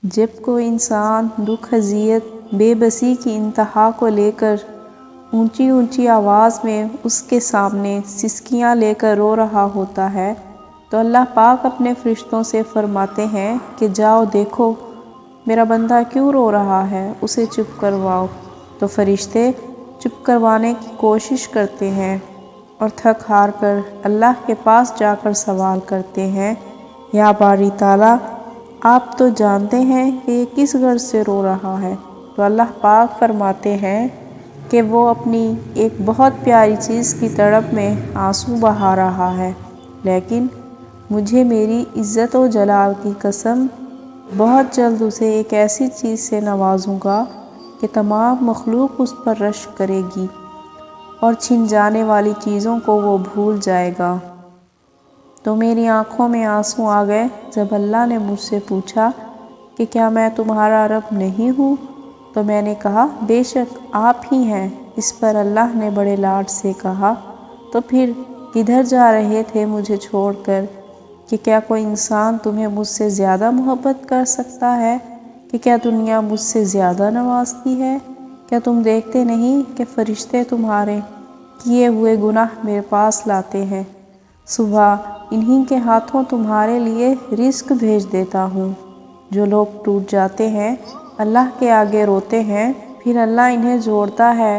جب کوئی انسان دکھ اذیت بے بسی کی انتہا کو لے کر اونچی اونچی آواز میں اس کے سامنے سسکیاں لے کر رو رہا ہوتا ہے تو اللہ پاک اپنے فرشتوں سے فرماتے ہیں کہ جاؤ دیکھو میرا بندہ کیوں رو رہا ہے، اسے چپ کرواؤ۔ تو فرشتے چپ کروانے کی کوشش کرتے ہیں اور تھک ہار کر اللہ کے پاس جا کر سوال کرتے ہیں، یا باری تعالیٰ آپ تو جانتے ہیں کہ یہ کس غرض سے رو رہا ہے۔ تو اللہ پاک فرماتے ہیں کہ وہ اپنی ایک بہت پیاری چیز کی تڑپ میں آنسو بہا رہا ہے، لیکن مجھے میری عزت و جلال کی قسم بہت جلد اسے ایک ایسی چیز سے نوازوں گا کہ تمام مخلوق اس پر رشک کرے گی اور چھن جانے والی چیزوں کو وہ بھول جائے گا۔ تو میری آنکھوں میں آنسو آ گئے جب اللہ نے مجھ سے پوچھا کہ کیا میں تمہارا رب نہیں ہوں؟ تو میں نے کہا بے شک آپ ہی ہیں۔ اس پر اللہ نے بڑے لاڈ سے کہا تو پھر کدھر جا رہے تھے مجھے چھوڑ کر، کہ کیا کوئی انسان تمہیں مجھ سے زیادہ محبت کر سکتا ہے، کہ کیا دنیا مجھ سے زیادہ نوازتی ہے؟ کیا تم دیکھتے نہیں کہ فرشتے تمہارے کیے ہوئے گناہ میرے پاس لاتے ہیں، صبح انہی کے ہاتھوں تمہارے لیے رزق بھیج دیتا ہوں۔ جو لوگ ٹوٹ جاتے ہیں اللہ کے آگے روتے ہیں، پھر اللہ انہیں جوڑتا ہے،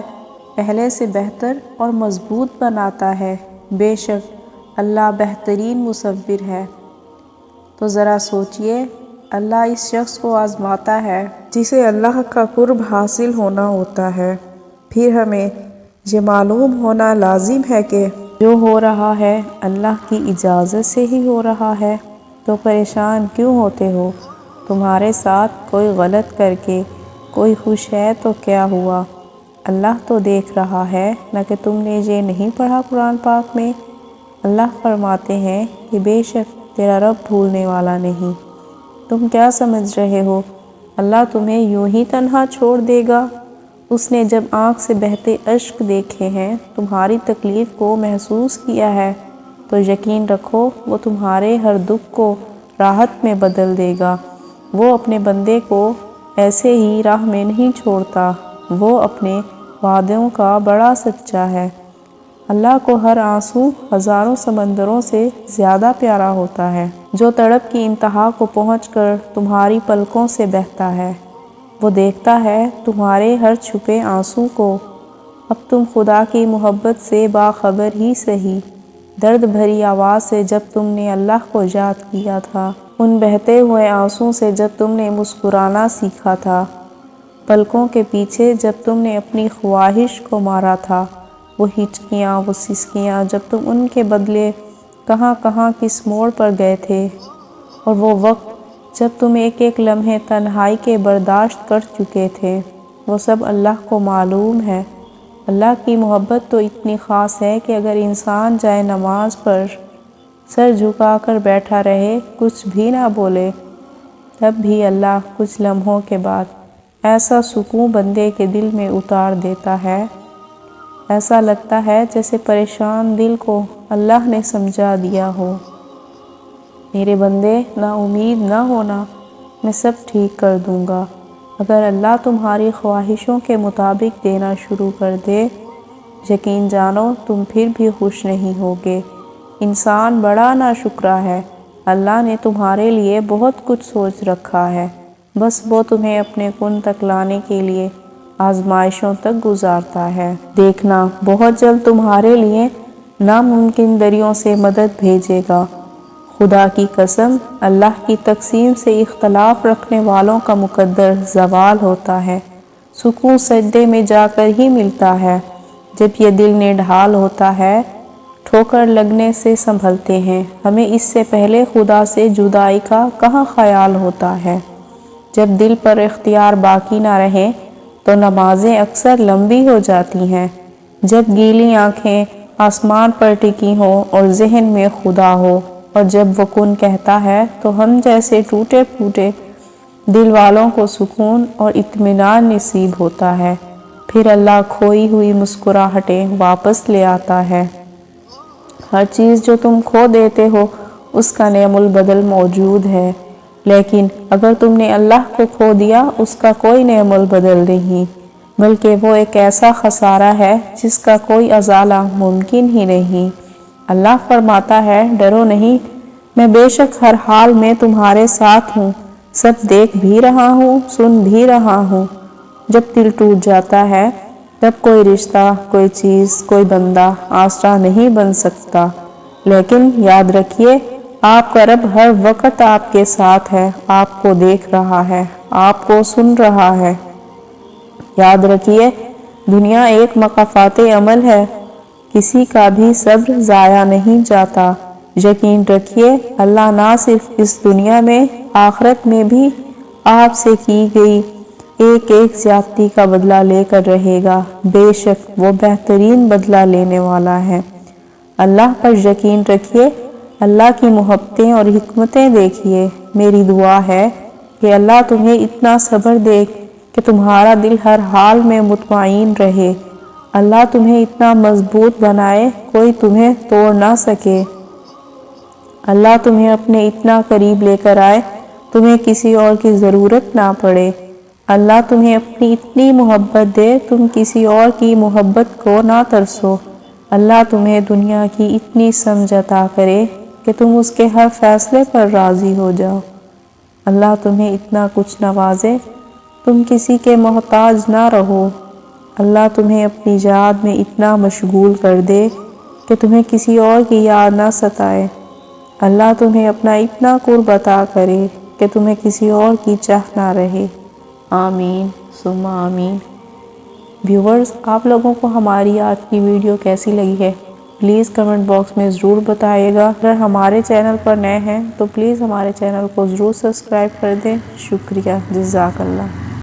پہلے سے بہتر اور مضبوط بناتا ہے، بے شک اللہ بہترین مصور ہے۔ تو ذرا سوچئے، اللہ اس شخص کو آزماتا ہے جسے اللہ کا قرب حاصل ہونا ہوتا ہے، پھر ہمیں یہ معلوم ہونا لازم ہے کہ جو ہو رہا ہے اللہ کی اجازت سے ہی ہو رہا ہے، تو پریشان کیوں ہوتے ہو؟ تمہارے ساتھ کوئی غلط کر کے کوئی خوش ہے تو کیا ہوا؟ اللہ تو دیکھ رہا ہے نہ، کہ تم نے یہ نہیں پڑھا قرآن پاک میں؟ اللہ فرماتے ہیں کہ بے شک تیرا رب بھولنے والا نہیں۔ تم کیا سمجھ رہے ہو اللہ تمہیں یوں ہی تنہا چھوڑ دے گا؟ اس نے جب آنکھ سے بہتے اشک دیکھے ہیں، تمہاری تکلیف کو محسوس کیا ہے، تو یقین رکھو وہ تمہارے ہر دکھ کو راحت میں بدل دے گا۔ وہ اپنے بندے کو ایسے ہی راہ میں نہیں چھوڑتا، وہ اپنے وعدوں کا بڑا سچا ہے۔ اللہ کو ہر آنسو ہزاروں سمندروں سے زیادہ پیارا ہوتا ہے، جو تڑپ کی انتہا کو پہنچ کر تمہاری پلکوں سے بہتا ہے۔ وہ دیکھتا ہے تمہارے ہر چھپے آنسو کو۔ اب تم خدا کی محبت سے باخبر ہی سہی، درد بھری آواز سے جب تم نے اللہ کو یاد کیا تھا، ان بہتے ہوئے آنسوں سے جب تم نے مسکرانا سیکھا تھا، پلکوں کے پیچھے جب تم نے اپنی خواہش کو مارا تھا، وہ ہچکیاں، وہ سسکیاں جب تم ان کے بدلے کہاں کہاں کس موڑ پر گئے تھے، اور وہ وقت جب تم ایک ایک لمحے تنہائی کے برداشت کر چکے تھے، وہ سب اللہ کو معلوم ہے۔ اللہ کی محبت تو اتنی خاص ہے کہ اگر انسان جائے نماز پر سر جھکا کر بیٹھا رہے، کچھ بھی نہ بولے، تب بھی اللہ کچھ لمحوں کے بعد ایسا سکون بندے کے دل میں اتار دیتا ہے، ایسا لگتا ہے جیسے پریشان دل کو اللہ نے سمجھا دیا ہو۔ میرے بندے نا امید نہ ہونا، میں سب ٹھیک کر دوں گا۔ اگر اللہ تمہاری خواہشوں کے مطابق دینا شروع کر دے، یقین جانو تم پھر بھی خوش نہیں ہوگے۔ انسان بڑا ناشکرا ہے، اللہ نے تمہارے لیے بہت کچھ سوچ رکھا ہے، بس وہ تمہیں اپنے کن تک لانے کے لیے آزمائشوں تک گزارتا ہے۔ دیکھنا بہت جلد تمہارے لیے ناممکن دریوں سے مدد بھیجے گا۔ خدا کی قسم، اللہ کی تقسیم سے اختلاف رکھنے والوں کا مقدر زوال ہوتا ہے، سکون سجدے میں جا کر ہی ملتا ہے۔ جب یہ دل نڈھال ہوتا ہے، ٹھوکر لگنے سے سنبھلتے ہیں، ہمیں اس سے پہلے خدا سے جدائی کا کہاں خیال ہوتا ہے۔ جب دل پر اختیار باقی نہ رہے تو نمازیں اکثر لمبی ہو جاتی ہیں۔ جب گیلی آنکھیں آسمان پر ٹکی ہوں اور ذہن میں خدا ہو، اور جب وہ کن کہتا ہے تو ہم جیسے ٹوٹے پھوٹے دل والوں کو سکون اور اطمینان نصیب ہوتا ہے، پھر اللہ کھوئی ہوئی مسکراہٹیں واپس لے آتا ہے۔ ہر چیز جو تم کھو دیتے ہو اس کا نعم البدل موجود ہے۔ لیکن اگر تم نے اللہ کو کھو دیا اس کا کوئی نعمت بدل نہیں، بلکہ وہ ایک ایسا خسارہ ہے جس کا کوئی ازالہ ممکن ہی نہیں۔ اللہ فرماتا ہے ڈرو نہیں، میں بے شک ہر حال میں تمہارے ساتھ ہوں، سب دیکھ بھی رہا ہوں، سن بھی رہا ہوں۔ جب دل ٹوٹ جاتا ہے تب کوئی رشتہ، کوئی چیز، کوئی بندہ آسرا نہیں بن سکتا، لیکن یاد رکھیے آپ کا رب ہر وقت آپ کے ساتھ ہے، آپ کو دیکھ رہا ہے، آپ کو سن رہا ہے۔ یاد رکھیے دنیا ایک مقافات عمل ہے، کسی کا بھی صبر ضائع نہیں جاتا۔ یقین رکھیے اللہ نہ صرف اس دنیا میں آخرت میں بھی آپ سے کی گئی ایک ایک زیادتی کا بدلہ لے کر رہے گا، بے شک وہ بہترین بدلہ لینے والا ہے۔ اللہ پر یقین رکھیے، اللہ کی محبتیں اور حکمتیں دیکھیے۔ میری دعا ہے کہ اللہ تمہیں اتنا صبر دے کہ تمہارا دل ہر حال میں مطمئن رہے، اللہ تمہیں اتنا مضبوط بنائے کوئی تمہیں توڑ نہ سکے، اللہ تمہیں اپنے اتنا قریب لے کر آئے تمہیں کسی اور کی ضرورت نہ پڑے، اللہ تمہیں اپنی اتنی محبت دے تم کسی اور کی محبت کو نہ ترسو، اللہ تمہیں دنیا کی اتنی سمجھ عطا کرے کہ تم اس کے ہر فیصلے پر راضی ہو جاؤ، اللہ تمہیں اتنا کچھ نوازے تم کسی کے محتاج نہ رہو، اللہ تمہیں اپنی یاد میں اتنا مشغول کر دے کہ تمہیں کسی اور کی یاد نہ ستائے، اللہ تمہیں اپنا اتنا قرب عطا کرے کہ تمہیں کسی اور کی چاہ نہ رہے۔ آمین ثم آمین۔ ویورز، آپ لوگوں کو ہماری آج کی ویڈیو کیسی لگی ہے پلیز کمنٹ باکس میں ضرور بتائیے گا۔ اگر ہمارے چینل پر نئے ہیں تو پلیز ہمارے چینل کو ضرور سبسکرائب کر دیں۔ شکریہ، جزاک اللہ۔